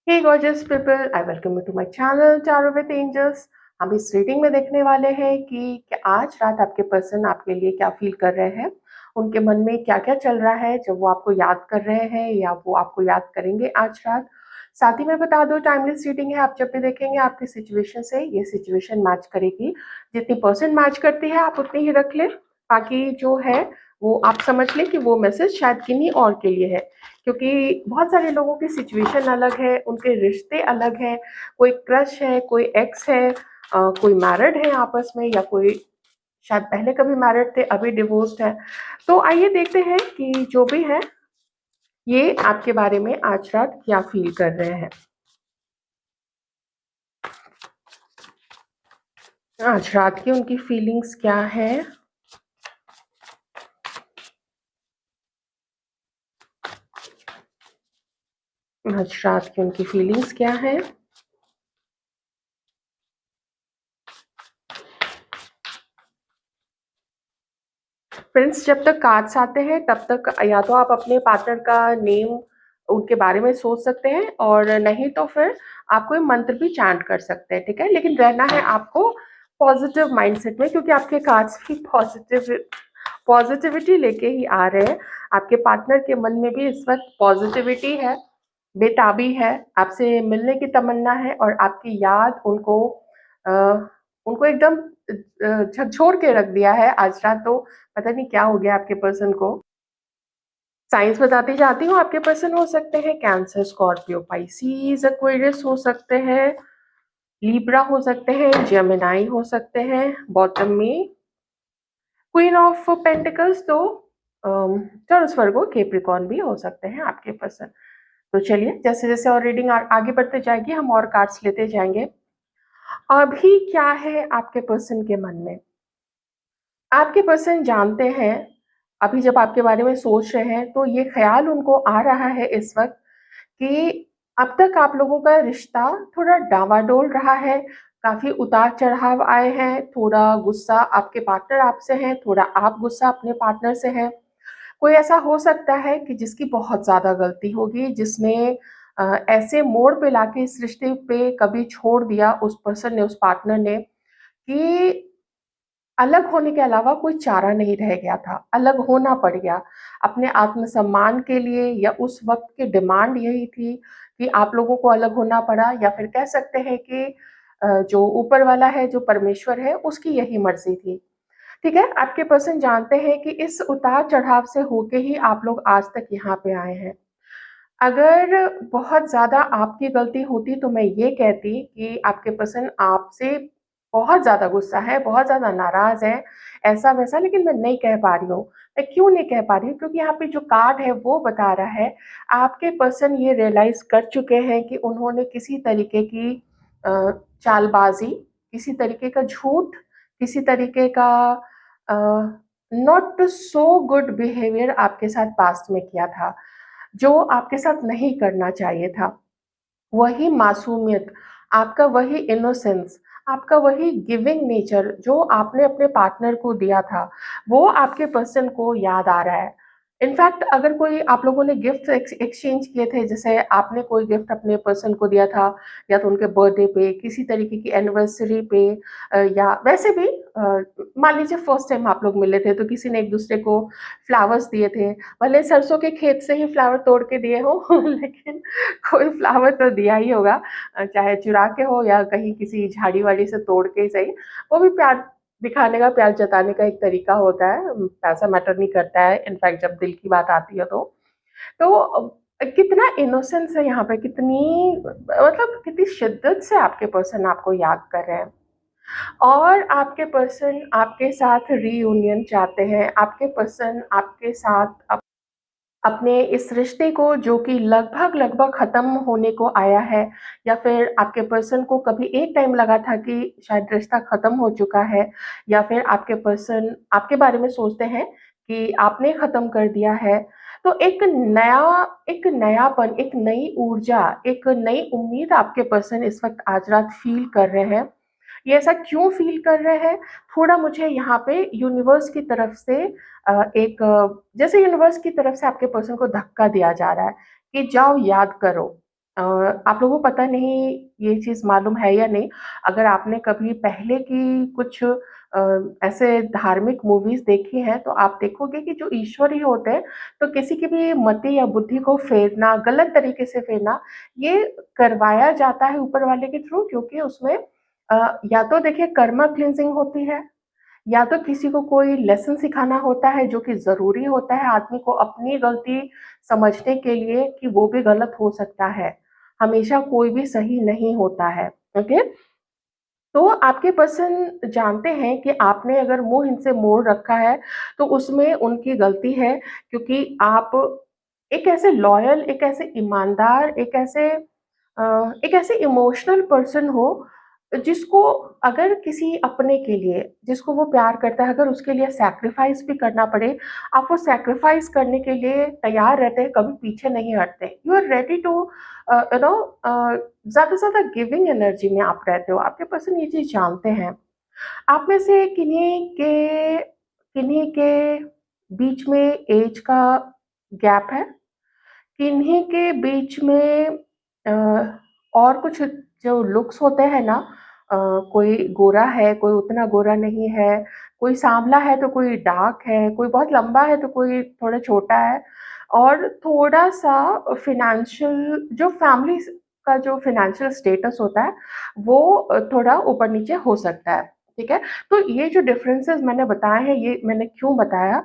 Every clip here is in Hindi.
Hey gorgeous people, I welcome you to my channel tarot with angels. हम इस रीडिंग में देखने वाले हैं कि आज रात आपके पर्सन आपके लिए क्या फील कर रहे हैं, उनके मन में क्या-क्या चल रहा है जब वो आपको याद कर रहे हैं या वो आपको याद करेंगे आज रात। साथ ही मैं बता दूँ टाइमलेस रीडिंग है, आप जब भी देखेंगे आपकी सिचुएशन से ये सिचुएशन मैच करेगी। जितनी परसेंट मैच करती है आप उतनी ही रख लें, बाकी जो है वो आप समझ लें कि वो मैसेज शायद किन्हीं और के लिए है। क्योंकि बहुत सारे लोगों की सिचुएशन अलग है, उनके रिश्ते अलग हैं, कोई क्रश है, कोई एक्स है, कोई मैरिड है आपस में या कोई शायद पहले कभी मैरिड थे, अभी डिवोर्स्ड है। तो आइए देखते हैं कि जो भी है, ये आपके बारे में आज रात क्या फ़ील कर रहे हैं। आज रात की उनकी फीलिंग्स क्या है? आज रात की उनकी फीलिंग्स क्या है? फ्रेंड्स, जब तक कार्ड्स आते हैं तब तक या तो आप अपने पार्टनर का नेम उनके बारे में सोच सकते हैं और नहीं तो फिर आप कोई मंत्र भी चैंट कर सकते हैं, ठीक है? लेकिन रहना है आपको पॉजिटिव माइंडसेट में, क्योंकि आपके कार्ड्स भी पॉजिटिविटी लेके ही आ रहे हैं। आपके पार्टनर के मन में भी इस वक्त पॉजिटिविटी है, बेताबी है, आपसे मिलने की तमन्ना है और आपकी याद अ, उनको एकदम झकझोर के रख दिया है आज रात। तो पता नहीं क्या हो गया आपके पर्सन को। साइंस बताती जाती हूँ, आपके पर्सन हो सकते हैं कैंसर, स्कॉर्पियो, पाइसिस, एक्वेरियस हो सकते हैं, लिब्रा हो सकते हैं, जेमिनाई हो सकते हैं, बॉटम में क्वीन ऑफ पेंटिकल्स, तो टॉरस, वर्गो, कैप्रिकॉर्न भी हो सकते हैं आपके पर्सन। तो चलिए जैसे जैसे और रीडिंग आगे बढ़ते जाएगी हम और कार्ड्स लेते जाएंगे। अभी क्या है आपके पर्सन के मन में? आपके पर्सन जानते हैं, अभी जब आपके बारे में सोच रहे हैं तो ये ख़्याल उनको आ रहा है इस वक़्त कि अब तक आप लोगों का रिश्ता थोड़ा डावाडोल रहा है, काफ़ी उतार-चढ़ाव आए हैं, थोड़ा गुस्सा आपके पार्टनर आपसे हैं, थोड़ा आप गुस्सा अपने पार्टनर से हैं। कोई ऐसा हो सकता है कि जिसकी बहुत ज़्यादा गलती होगी, जिसने ऐसे मोड़ पे लाके इस रिश्ते पे कभी छोड़ दिया उस पर्सन ने, उस पार्टनर ने, कि अलग होने के अलावा कोई चारा नहीं रह गया था, अलग होना पड़ गया। अपने आत्मसम्मान के लिए या उस वक़्त की डिमांड यही थी कि आप लोगों को अलग होना पड़ा, या फिर कह सकते हैं कि जो ऊपर वाला है, जो परमेश्वर है, उसकी यही मर्ज़ी थी। ठीक है? आपके पर्सन जानते हैं कि इस उतार-चढ़ाव से होके ही आप लोग आज तक यहाँ पे आए हैं। अगर बहुत ज़्यादा आपकी गलती होती तो मैं ये कहती कि आपके पर्सन आपसे बहुत ज़्यादा गुस्सा है, बहुत ज़्यादा नाराज़ है, ऐसा-वैसा, लेकिन मैं नहीं कह पा रही हूँ। मैं क्यों नहीं कह पा रही हूँ? क्योंकि यहाँ पे जो कार्ड है वो बता रहा है, आपके पर्सन ये रियलाइज़ कर चुके हैं कि उन्होंने किसी तरीके की अ, चालबाज़ी, किसी तरीके का झूठ, किसी तरीके का अ, नॉट सो गुड बिहेवियर आपके साथ पास्ट में किया था। जो आपके साथ नहीं करना चाहिए था। वही मासूमियत, आपका वही इनोसेंस, आपका वही गिविंग नेचर जो आपने अपने पार्टनर को दिया था, वो आपके पर्सन को याद आ रहा है। इनफैक्ट अगर कोई आप लोगों ने गिफ्ट एक्सचेंज किए थे, जैसे आपने कोई गिफ्ट अपने पर्सन को दिया था या तो उनके बर्थडे पे, किसी तरीके की एनिवर्सरी पे, या वैसे भी मान लीजिए फर्स्ट टाइम आप लोग मिले थे तो किसी ने एक-दूसरे को फ्लावर्स दिए थे। भले सरसों के खेत से ही फ्लावर तोड़ के दिए हों लेकिन कोई फ्लावर तो दिया ही होगा, चाहे चुरा के हो या कहीं किसी झाड़ी-वाड़ी से तोड़ के ही सही। वो भी प्यार दिखाने का, प्यार जताने का एक तरीका होता है। पैसा मैटर नहीं करता है, इनफैक्ट जब दिल की बात आती है तो। तो कितना इनोसेंस है यहाँ पे, कितनी मतलब कितनी शिद्दत से आपके पर्सन आपको याद कर रहे हैं। और आपके पर्सन आपके साथ रियूनियन चाहते हैं, आपके पर्सन आपके साथ अपने इस रिश्ते को, जो कि लगभग-लगभग ख़त्म होने को आया है, या फिर आपके पर्सन को कभी एक टाइम लगा था कि शायद रिश्ता ख़त्म हो चुका है, या फिर आपके पर्सन आपके बारे में सोचते हैं कि आपने ख़त्म कर दिया है। तो एक नयापन, एक नई ऊर्जा, एक नई उम्मीद आपके पर्सन इस वक़्त आज रात फ़ील कर रहे हैं। ये ऐसा क्यों फ़ील कर रहे हैं? थोड़ा मुझे यहाँ पे यूनिवर्स की तरफ से जैसे यूनिवर्स की तरफ से आपके पर्सन को धक्का दिया जा रहा है कि जाओ याद करो। अ, आप लोगों को पता नहीं ये चीज़ मालूम है या नहीं, अगर आपने कभी पहले की कुछ ऐसे धार्मिक मूवीज़ देखी हैं, तो आप देखोगे कि जो ईश्वर ही होते हैं, तो किसी की भी मति या बुद्धि को फेरना, गलत तरीके से फेरना, ये करवाया जाता है ऊपर वाले के थ्रू, क्योंकि उसमें या तो देखिए कर्मा क्लींजिंग होती है, या तो किसी को कोई लेसन सिखाना होता है जो कि ज़रूरी होता है आदमी को अपनी गलती समझने के लिए कि वो भी गलत हो सकता है। हमेशा कोई भी सही नहीं होता है, ओके? तो आपके पर्सन जानते हैं कि आपने अगर मुँह इनसे मोड़ रखा है, तो उसमें उनकी गलती है, क्योंकि आप एक ऐसे लॉयल, एक ऐसे ईमानदार, एक ऐसे इमोशनल पर्सन हो, जिसको अगर किसी अपने के लिए, जिसको वो प्यार करता है, अगर उसके लिए सैक्रिफाइस भी करना पड़े, आप वो सैक्रिफाइस करने के लिए तैयार रहते हैं, कभी पीछे नहीं हटते। You are ready to you know ज़्यादा से ज़्यादा गिविंग एनर्जी में आप रहते हो, आपके पर्सन ये चीज़ जानते हैं। आप में से किन्हीं के बीच में ऐज का गैप है, किन्हीं के बीच में और कुछ जो लुक्स होते हैं ना, कोई गोरा है, कोई उतना गोरा नहीं है, कोई सांवला है तो कोई डार्क है, कोई बहुत लंबा है तो कोई थोड़ा छोटा है, और थोड़ा-सा फ़ाइनेंशियल जो फैमिली का जो फ़ाइनेंशियल स्टेटस होता है, वो थोड़ा ऊपर-नीचे हो सकता है, ठीक है? तो ये जो डिफरेंसेस मैंने बताए हैं, ये मैंने क्यों बताया?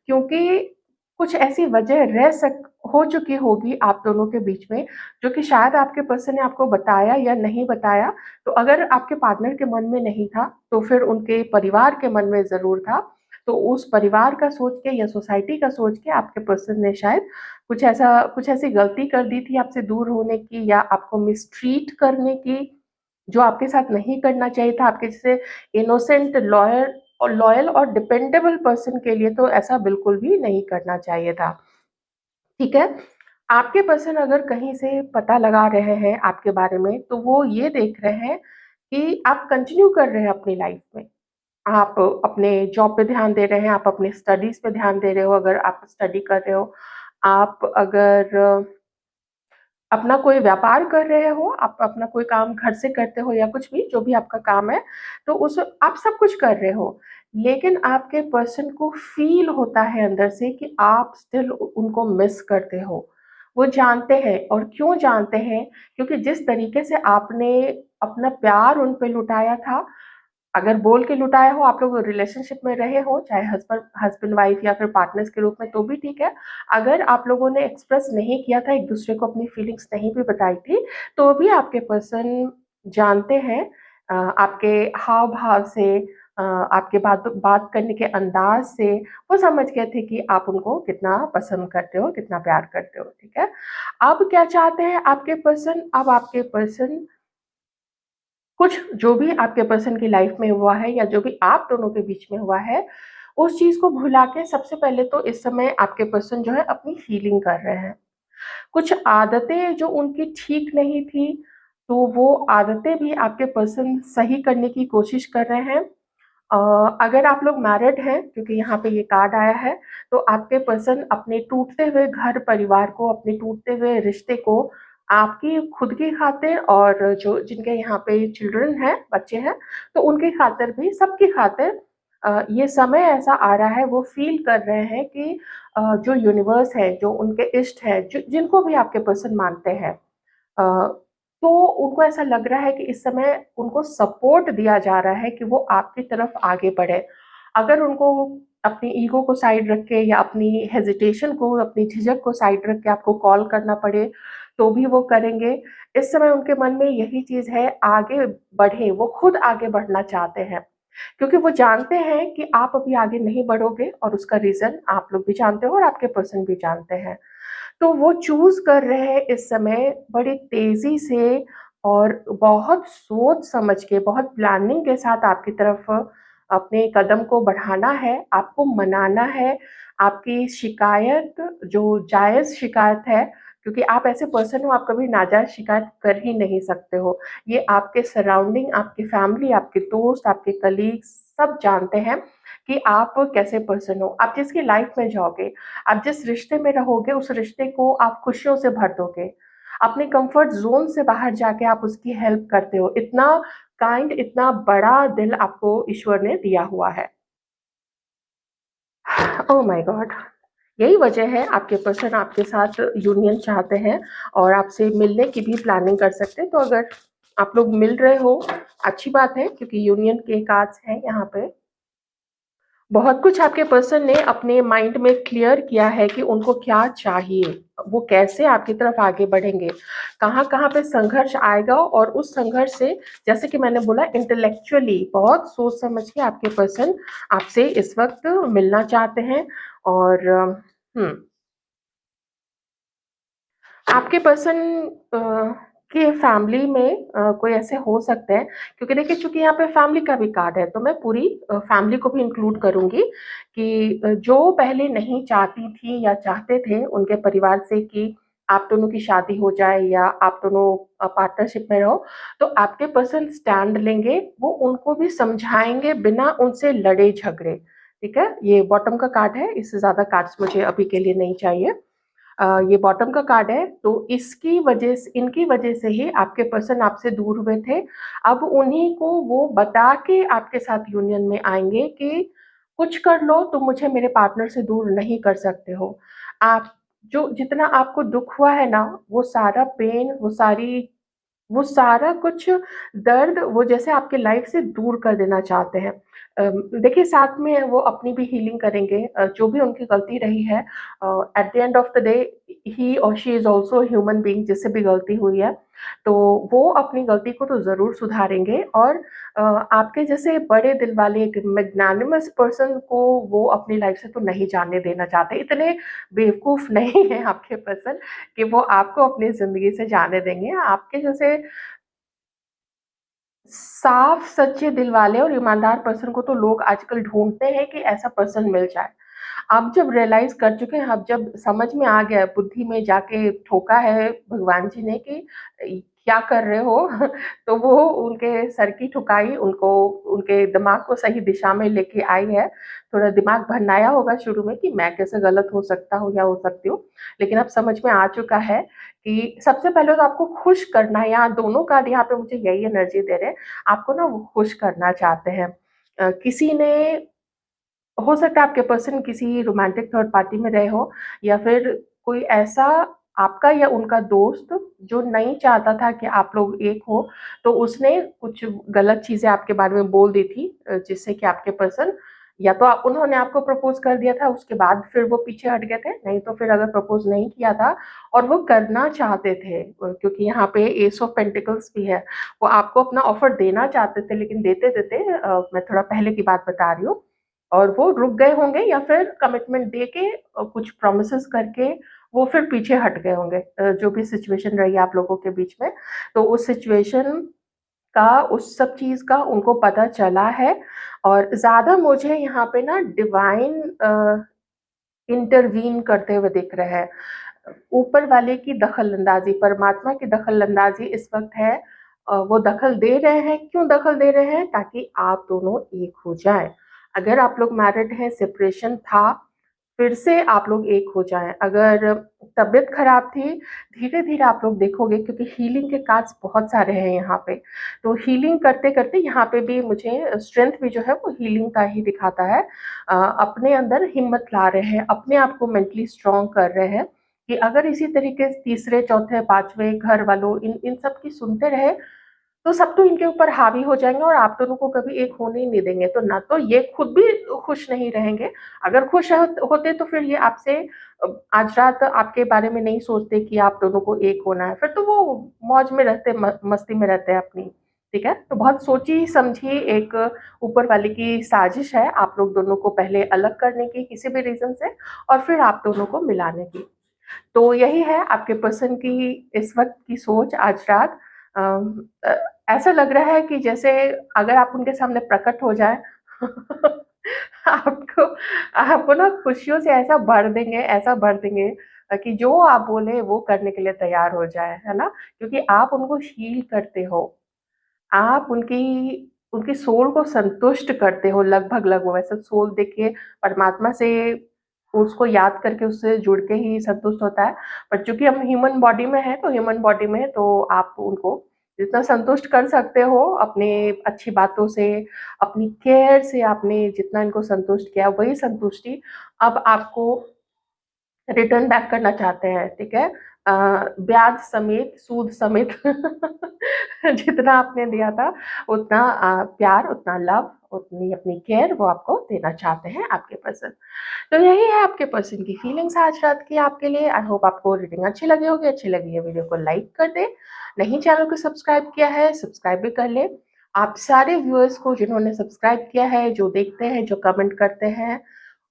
क्योंकि कुछ ऐसी वजह रह सक हो चुकी होगी आप दोनों के बीच में, जो कि शायद आपके पर्सन ने आपको बताया या नहीं बताया। तो अगर आपके पार्टनर के मन में नहीं था, तो फिर उनके परिवार के मन में ज़रूर था। तो उस परिवार का सोच के या सोसाइटी का सोच के आपके पर्सन ने शायद कुछ ऐसी गलती कर दी थी आपसे दूर होने की, या आपको मिसट्रीट करने की, जो आपके साथ नहीं करना चाहिए था। आपके जैसे इनोसेंट, लॉयल और डिपेंडेबल पर्सन के लिए तो ऐसा बिल्कुल भी नहीं करना चाहिए था। ठीक है? आपके पर्सन अगर कहीं से पता लगा रहे हैं आपके बारे में, तो वो ये देख रहे हैं कि आप कंटिन्यू कर रहे हैं अपनी लाइफ़ में। आप अपने जॉब पे ध्यान दे रहे हैं, आप अपनी स्टडीज़ पे ध्यान दे रहे हो, अगर आप स्टडी कर रहे हो। आप अगर अपना कोई व्यापार कर रहे हो, आप अपना कोई काम घर से करते हो या कुछ भी, जो भी आपका काम है, तो उस आप सब कुछ कर रहे हो। लेकिन आपके पर्सन को फ़ील होता है अंदर से कि आप स्टिल उनको मिस करते हो। वो जानते हैं, और क्यों जानते हैं? क्योंकि जिस तरीके से आपने अपना प्यार उन पे लुटाया था, अगर बोल के लुटाया हो, आप लोग रिलेशनशिप में रहे हो, चाहे हस्बैंड वाइफ या फिर पार्टनर्स के रूप में, तो भी ठीक है। अगर आप लोगों ने एक्सप्रेस नहीं किया था, एक-दूसरे को अपनी फीलिंग्स नहीं भी बताई थी, तो भी आपके पर्सन जानते हैं, आपके हाव-भाव से, आपके बात बात करने के अंदाज़ से, वो समझ गए थे कि आप उनको कितना पसंद करते हो, कितना प्यार करते हो, ठीक है? अब क्या चाहते हैं आपके पर्सन? अब आपके पर्सन कुछ जो भी आपके पर्सन की लाइफ में हुआ है, या जो भी आप दोनों के बीच में हुआ है, उस चीज़ को भुला के सबसे पहले तो इस समय आपके पर्सन जो है अपनी हीलिंग कर रहे हैं। कुछ आदतें जो उनकी ठीक नहीं थी, तो वो आदतें भी आपके पर्सन सही करने की कोशिश कर रहे हैं। अगर आप लोग मैरिड हैं, क्योंकि यहाँ पे ये कार्ड आया है, तो आपके पर्सन अपने टूटते हुए घर-परिवार को, अपने टूटते हुए रिश्ते को, आपकी खुद की खातिर, और जो जिनके यहाँ पे चिल्ड्रन हैं, बच्चे हैं, तो उनकी खातिर भी, सबकी खातिर ये समय ऐसा आ रहा है, वो फ़ील कर रहे हैं कि जो यूनिवर्स है, जो उनके इष्ट है, जिनको भी आपके पर्सन मानते हैं, अ, तो उनको ऐसा लग रहा है कि इस समय उनको सपोर्ट दिया जा रहा है कि वो आपकी तरफ आगे बढ़े। अगर उनको अपनी ईगो को साइड रख के, या अपनी हेजिटेशन को, अपनी झिझक को साइड रख के आपको कॉल करना पड़े, तो भी वो करेंगे। इस समय उनके मन में यही चीज़ है, आगे बढ़ें, वो खुद आगे बढ़ना चाहते हैं। क्योंकि वो जानते हैं कि आप अभी आगे नहीं बढ़ोगे, और उसका रीज़न आप लोग भी जानते हो और आपके पर्सन भी जानते हैं। तो वो चूज़ कर रहे हैं इस समय बड़ी तेज़ी से, और बहुत सोच समझ के, बहुत प्लानिंग के साथ आपकी तरफ अपने कदम को बढ़ाना है, आपको मनाना है। आपकी शिकायत जो जायज़ शिकायत है, क्योंकि आप ऐसे पर्सन हो, आप कभी नाजायज़ शिकायत कर ही नहीं सकते हो। ये आपके सराउंडिंग, आपकी फैमिली, आपके दोस्त, आपके कलीग्स सब जानते हैं कि आप कैसे पर्सन हो। आप जिसकी लाइफ़ में जाओगे, आप जिस रिश्ते में रहोगे, उस रिश्ते को आप खुशियों से भर दोगे। अपने कंफर्ट ज़ोन से बाहर जाके आप उसकी हेल्प करते हो। इतना काइंड, इतना बड़ा दिल आपको ईश्वर ने दिया हुआ है। Oh my God! यही वजह है आपके पर्सन आपके साथ यूनियन चाहते हैं और आपसे मिलने की भी प्लानिंग कर सकते हैं। तो अगर आप लोग मिल रहे हो, अच्छी बात है क्योंकि यूनियन के कार्ड्स हैं यहाँ पे। बहुत कुछ आपके पर्सन ने अपने माइंड में क्लियर किया है कि उनको क्या चाहिए, वो कैसे आपकी तरफ आगे बढ़ेंगे, कहाँ-कहाँ पे संघर्ष आएगा और उस संघर्ष से जैसे कि मैंने बोला इंटेलेक्चुअली बहुत सोच समझ के आपके पर्सन आपसे इस वक़्त मिलना चाहते हैं और हुँ। आपके पर्सन के फैमिली में कोई ऐसे हो सकते हैं क्योंकि देखिए चूँकि यहाँ पे फैमिली का भी कार्ड है, तो मैं पूरी फैमिली को भी इंक्लूड करूँगी कि जो पहले नहीं चाहती थी या चाहते थे उनके परिवार से कि आप दोनों की शादी हो जाए या आप दोनों पार्टनरशिप में रहो, तो आपके पर्सन स्टैंड लेंगे, वो उनको भी समझाएँगे बिना उनसे लड़े-झगड़े, ठीक है? ये बॉटम का कार्ड है, इससे ज़्यादा कार्ड्स मुझे अभी के लिए नहीं चाहिए। ये बॉटम का कार्ड है, तो इसकी वजह से इनकी वजह से ही आपके पर्सन आपसे दूर हुए थे। अब उन्हीं को वो बता के आपके साथ यूनियन में आएँगे कि कुछ कर लो, तुम मुझे मेरे पार्टनर से दूर नहीं कर सकते हो। आप जो जितना आपको दुःख हुआ है ना, वो सारा पेन, वो सारा कुछ दर्द वो जैसे आपके लाइफ से दूर कर देना चाहते हैं। देखिए साथ में वो अपनी भी हीलिंग करेंगे जो भी उनकी गलती रही है at the end of the day ही और she is also human being जिससे भी गलती हुई है, तो वो अपनी गलती को तो ज़रूर सुधारेंगे और आपके जैसे बड़े दिल वाले एक मैग्नानिमस पर्सन को वो अपनी लाइफ से तो नहीं जाने देना चाहते। इतने बेवकूफ़ नहीं हैं आपके पर्सन कि वो आपको अपनी ज़िंदगी से जाने देंगे। आपके जैसे साफ सच्चे दिल वाले और ईमानदार पर्सन को तो लोग आजकल ढूँढते हैं कि ऐसा पर्सन मिल जाए। आप जब रियलाइज़ कर चुके हैं, आप जब समझ में आ गया है, बुद्धि में जाके ठोका है भगवान जी ने कि क्या कर रहे हो? तो वो उनके सर की ठुकाई उनको उनके दिमाग को सही दिशा में लेके आई है। थोड़ा दिमाग भरनाया होगा शुरू में कि मैं कैसे गलत हो सकता हूँ या हो सकती हूँ। लेकिन अब समझ में आ चुका है कि सबसे पहले तो आपको खुश करना है, यहाँ दोनों कार्ड यहाँ पे मुझे यही एनर्जी दे रहे हैं, आपको ना वो खुश करना चाहते हैं। किसी ने हो सकता है आपके पर्सन किसी रोमांटिक थर्ड पार्टी में रहे हो या फिर कोई ऐसा आपका या उनका दोस्त जो नहीं चाहता था कि आप लोग एक हो, तो उसने कुछ गलत चीज़ें आपके बारे में बोल दी थी जिससे कि आपके पर्सन या तो उन्होंने आपको प्रपोज़ कर दिया था, उसके बाद फिर वो पीछे हट गए थे, नहीं तो फिर अगर प्रपोज़ नहीं किया था और वो करना चाहते थे क्योंकि यहाँ पे एस ऑफ पेंटिकल्स भी है, वो आपको अपना ऑफ़र देना चाहते थे लेकिन देते-देते मैं थोड़ा पहले की बात बता रही हूँ, और वो रुक गए होंगे या फिर कमिटमेंट दे के कुछ प्रोमिसेस करके वो फिर पीछे हट गए होंगे जो भी सिचुएशन रही आप लोगों के बीच में। तो उस सिचुएशन का, उस सब चीज़ का उनको पता चला है और ज़्यादा मुझे यहाँ पे ना डिवाइन इंटरवीन करते हुए दिख रहे हैं। ऊपर वाले की दखल-अंदाज़ी, परमात्मा की दखल-अंदाज़ी इस वक़्त है वो दखल दे रहे हैं, क्यों दखल दे रहे हैं? ताकि आप दोनों एक हो जाएँ। अगर आप लोग मैरिड हैं, सेपरेशन था, फिर से आप लोग एक हो जाएँ। अगर तबीयत खराब थी, धीरे-धीरे आप लोग देखोगे क्योंकि हीलिंग के कार्ड्स बहुत सारे हैं यहाँ पे। तो हीलिंग करते-करते यहाँ पे भी मुझे स्ट्रेंथ भी जो है वो हीलिंग का ही दिखाता है। अपने अंदर हिम्मत ला रहे हैं, अपने आप को मेंटली स्ट्रॉन्ग कर रहे हैं कि अगर इसी तरीके से तीसरे, चौथे, 5वें घर वालों इन इन सब की सुनते रहे तो सब तो इनके ऊपर हावी हो जाएँगे और आप दोनों को कभी एक होने ही नहीं देंगे। तो ना तो ये खुद भी खुश नहीं रहेंगे, अगर खुश होते तो फिर ये आपसे आज रात आपके बारे में नहीं सोचते कि आप दोनों को एक होना है, फिर तो वो मौज में रहते मस्ती में रहते हैं अपनी, ठीक है? तो बहुत सोची-समझी एक ऊपर वाले की साजिश है आप लोग दोनों को पहले अलग करने की किसी भी रीज़न से और फिर आप दोनों को मिलाने की। तो यही है आपके पर्सन की इस वक़्त की सोच आज रात। ऐसा लग रहा है कि जैसे अगर आप उनके सामने प्रकट हो जाएँ आपको आपको ना खुशियों से ऐसा भर देंगे कि जो आप बोले वो करने के लिए तैयार हो जाएँ, है ना? क्योंकि आप उनको हील करते हो। आप उनकी उनकी सोल को संतुष्ट करते हो लगभग-लगभग वैसे सोल देखिए परमात्मा से उसको याद करके उससे जुड़ के ही संतुष्ट होता है। पर चूँकि हम ह्यूमन बॉडी में हैं, तो ह्यूमन बॉडी में है तो आप उनको जितना संतुष्ट कर सकते हो अपने अच्छी बातों से, अपनी केयर से आपने जितना इनको संतुष्ट किया, वही संतुष्टि अब आपको रिटर्न बैक करना चाहते हैं, ठीक है? ब्याज समेत, सूद समेत जितना आपने दिया था उतना प्यार, उतना लव, उतनी अपनी केयर वो आपको देना चाहते हैं आपके पर्सन। तो यही है आपके पर्सन की फीलिंग्स आज रात की आपके लिए। आई होप आपको रीडिंग अच्छी लगी होगी। अच्छी लगी है वीडियो को लाइक कर दें। नहीं चैनल को सब्सक्राइब किया है, सब्सक्राइब भी कर लें। आप सारे व्यूअर्स को जिन्होंने सब्सक्राइब किया है, जो देखते हैं, जो कमेंट करते हैं,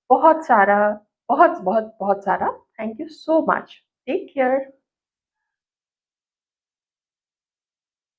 बहुत सारा बहुत, बहुत, बहुत सारा thank you so much. Take care.